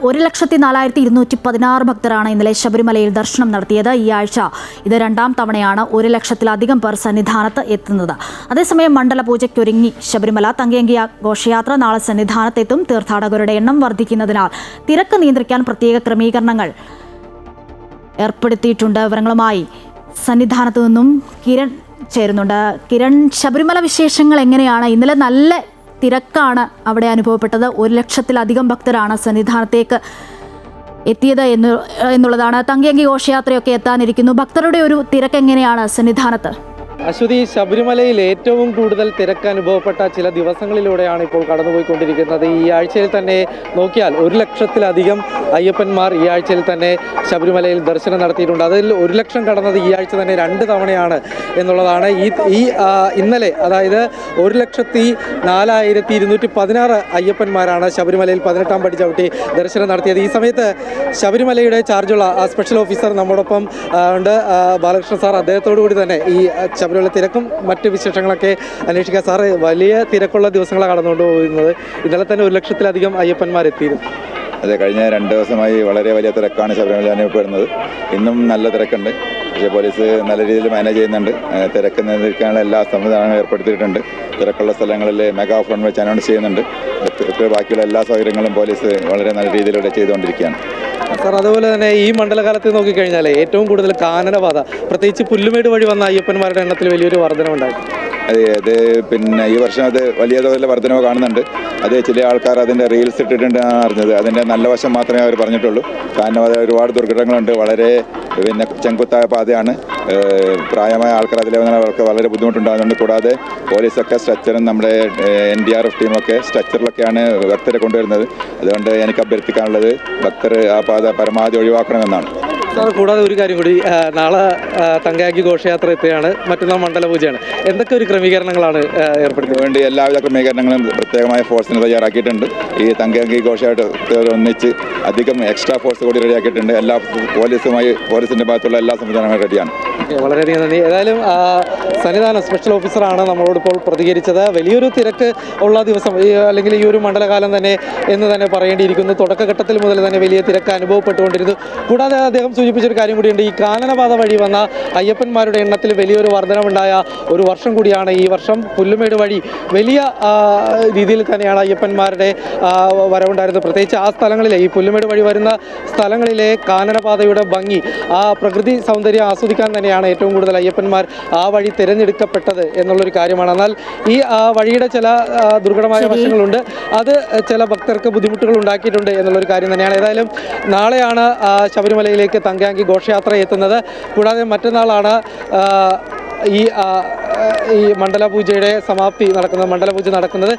1,04,216 ഭക്തരാണ് ഇന്നലെ ശബരിമലയിൽ ദർശനം നടത്തിയത്. ഈ ആഴ്ച ഇത് രണ്ടാം തവണയാണ് 1,00,000-ലധികം പേർ സന്നിധാനത്ത് എത്തുന്നത്. അതേസമയം മണ്ഡല പൂജയ്ക്കൊരുങ്ങി ശബരിമല. തങ്കയങ്കി ഘോഷയാത്ര നാളെ സന്നിധാനത്തെത്തും. തീർത്ഥാടകരുടെ എണ്ണം വർദ്ധിക്കുന്നതിനാൽ തിരക്ക് നിയന്ത്രിക്കാൻ പ്രത്യേക ക്രമീകരണങ്ങൾ ഏർപ്പെടുത്തിയിട്ടുണ്ട്. വിവരങ്ങളുമായി സന്നിധാനത്തു നിന്നും കിരൺ ചേരുന്നുണ്ട്. കിരൺ, ശബരിമല വിശേഷങ്ങൾ എങ്ങനെയാണ്? ഇന്നലെ നല്ല തിരക്കാണ് അവിടെ അനുഭവപ്പെട്ടത്. 1,00,000-ലധികം ഭക്തരാണ് സന്നിധാനത്തേക്ക് എത്തിയത് എന്നുള്ളതാണ്. തങ്കയങ്കി ഘോഷയാത്രയൊക്കെ എത്താനിരിക്കുന്നു. ഭക്തരുടെ ഒരു തിരക്ക് എങ്ങനെയാണ് സന്നിധാനത്ത്? അശ്വതി, ശബരിമലയിൽ ഏറ്റവും കൂടുതൽ തിരക്ക് അനുഭവപ്പെട്ട ചില ദിവസങ്ങളിലൂടെയാണ് ഇപ്പോൾ കടന്നുപോയിക്കൊണ്ടിരിക്കുന്നത്. ഈ ആഴ്ചയിൽ തന്നെ നോക്കിയാൽ 1,00,000-ലധികം അയ്യപ്പന്മാർ ഈ ആഴ്ചയിൽ തന്നെ ശബരിമലയിൽ ദർശനം നടത്തിയിട്ടുണ്ട്. അതിൽ 1,00,000 കടന്നത് ഈ ആഴ്ച തന്നെ 2 തവണയാണ് എന്നുള്ളതാണ്. ഇന്നലെ, അതായത് 1,04,216 അയ്യപ്പന്മാരാണ് ശബരിമലയിൽ 18-ാം പടി ചവിട്ടി ദർശനം നടത്തിയത്. ഈ സമയത്ത് ശബരിമലയുടെ ചാർജുള്ള സ്പെഷ്യൽ ഓഫീസർ നമ്മോടൊപ്പം ഉണ്ട്, ബാലകൃഷ്ണ സാർ. അദ്ദേഹത്തോടു കൂടി തന്നെ ഈ ശബരിമല തിരക്കും മറ്റ് വിശേഷങ്ങളൊക്കെ അന്വേഷിക്കാൻ. സാറ്, വലിയ തിരക്കുള്ള ദിവസങ്ങളാണ് കടന്നുകൊണ്ട് പോകുന്നത്. ഇന്നലെ തന്നെ 1,00,000-ലധികം അയ്യപ്പന്മാരെത്തിയിരുന്നു. അതെ, കഴിഞ്ഞ 2 ദിവസമായി വളരെ വലിയ തിരക്കാണ് ശബരിമല അനുഭവപ്പെടുന്നത്. ഇന്നും നല്ല തിരക്കുണ്ട്. പക്ഷേ പോലീസ് നല്ല രീതിയിൽ മാനേജ് ചെയ്യുന്നുണ്ട്. തിരക്ക് നിയന്ത്രിക്കാനുള്ള എല്ലാ സംവിധാനങ്ങളും ഏർപ്പെടുത്തിയിട്ടുണ്ട്. തിരക്കുള്ള സ്ഥലങ്ങളിൽ മെഗാ ഫോൺ വെച്ച് അനൗൺസ് ചെയ്യുന്നുണ്ട്. ബാക്കിയുള്ള എല്ലാ സൗകര്യങ്ങളും പോലീസ് വളരെ നല്ല രീതിയിലൂടെ ചെയ്തുകൊണ്ടിരിക്കുകയാണ്. സാർ, അതുപോലെ തന്നെ ഈ മണ്ഡലകാലത്ത് നോക്കിക്കഴിഞ്ഞാൽ ഏറ്റവും കൂടുതൽ കാനനപാത, പ്രത്യേകിച്ച് പുല്ലുമേട് വഴി വന്ന അയ്യപ്പന്മാരുടെ എണ്ണത്തിൽ വലിയൊരു വർധനവുണ്ടായി. അത് പിന്നെ ഈ വർഷം അത് വലിയ തോതിൽ വർധനവ് കാണുന്നുണ്ട്. അത് ചില ആൾക്കാർ അതിൻ്റെ റീൽസ് ഇട്ടിട്ടുണ്ടെന്നാണ് അറിഞ്ഞത്. അതിൻ്റെ നല്ല വശം മാത്രമേ അവർ പറഞ്ഞിട്ടുള്ളൂ. കാരണം അത് ഒരുപാട് ദുർഘടങ്ങളുണ്ട്. വളരെ ചെങ്കുത്തായ പാതയാണ്. പ്രായമായ ആൾക്കാർ അതിലെ വന്നവർക്ക് വളരെ ബുദ്ധിമുട്ടുണ്ടാകുന്നുണ്ട്. കൂടാതെ പോലീസൊക്കെ സ്ട്രക്ചറും നമ്മുടെ NDRF ടീമൊക്കെ സ്ട്രക്ചറിലൊക്കെയാണ് ഭക്തരെ കൊണ്ടുവരുന്നത്. അതുകൊണ്ട് എനിക്ക് അഭ്യർത്ഥിക്കാനുള്ളത് ഭക്തർ ആ പാത പരമാവധി ഒഴിവാക്കണമെന്നാണ്. സാർ, കൂടാതെ ഒരു കാര്യം കൂടി, നാളെ തങ്കയങ്കി ഘോഷയാത്ര എത്തുകയാണ്, മറ്റന്നാൾ മണ്ഡല പൂജയാണ്. എന്തൊക്കെ ഒരു ക്രമീകരണങ്ങളാണ് ഏർപ്പെടുത്തിയത്? വേണ്ടി എല്ലാവിധ ക്രമീകരണങ്ങളും പ്രത്യേകമായ ഫോഴ്സിന് തയ്യാറാക്കിയിട്ടുണ്ട്. ഈ തങ്കയങ്കി ഘോഷയാത്ര ഒന്നിച്ച് അധികം എക്സ്ട്രാ ഫോഴ്സ് കൂടി റെഡിയാക്കിയിട്ടുണ്ട്. എല്ലാ പോലീസിൻ്റെ ഭാഗത്തുള്ള എല്ലാ സംവിധാനങ്ങളും റെഡിയാണ്. വളരെയധികം നന്ദി. ഏതായാലും സന്നിധാനം സ്പെഷ്യൽ ഓഫീസറാണ് നമ്മളോടിപ്പോൾ പ്രതികരിച്ചത്. വലിയൊരു തിരക്ക് ഉള്ള ദിവസം, അല്ലെങ്കിൽ ഈ ഒരു മണ്ഡലകാലം തന്നെ എന്ന് തന്നെ പറയേണ്ടിയിരിക്കുന്നു. തുടക്കഘട്ടത്തിൽ മുതൽ തന്നെ വലിയ തിരക്ക് അനുഭവപ്പെട്ടുകൊണ്ടിരുന്നു. കൂടാതെ അദ്ദേഹം സൂചിപ്പിച്ചൊരു കാര്യം കൂടിയുണ്ട്. ഈ കാനനപാത വഴി വന്ന അയ്യപ്പന്മാരുടെ എണ്ണത്തിൽ വലിയൊരു വർധനവുണ്ടായ ഒരു വർഷം കൂടിയാണ് ഈ വർഷം. പുല്ലുമേട് വഴി വലിയ രീതിയിൽ തന്നെയാണ് അയ്യപ്പന്മാരുടെ വരവുണ്ടായിരുന്നത്. പ്രത്യേകിച്ച് ആ സ്ഥലങ്ങളിലെ, ഈ പുല്ലുമേട് വഴി വരുന്ന സ്ഥലങ്ങളിലെ കാനനപാതയുടെ ഭംഗി, ആ പ്രകൃതി സൗന്ദര്യം ആസ്വദിക്കാൻ തന്നെയാണ് ഏറ്റവും കൂടുതൽ അയ്യപ്പന്മാർ ആ വഴി തിരഞ്ഞെടുക്കപ്പെട്ടത് എന്നുള്ളൊരു കാര്യമാണ്. എന്നാൽ ഈ വഴിയുടെ ചില ദുർഘടമായ വശങ്ങളുണ്ട്. അത് ചില ഭക്തർക്ക് ബുദ്ധിമുട്ടുകൾ ഉണ്ടാക്കിയിട്ടുണ്ട് എന്നുള്ളൊരു കാര്യം തന്നെയാണ്. ഏതായാലും നാളെയാണ് ശബരിമലയിലേക്ക് തങ്കയങ്കി ഘോഷയാത്ര എത്തുന്നത്. കൂടാതെ മറ്റന്നാളാണ് ഈ മണ്ഡല പൂജയുടെ സമാപ്തി നടക്കുന്നത്, മണ്ഡല പൂജ നടക്കുന്നത്.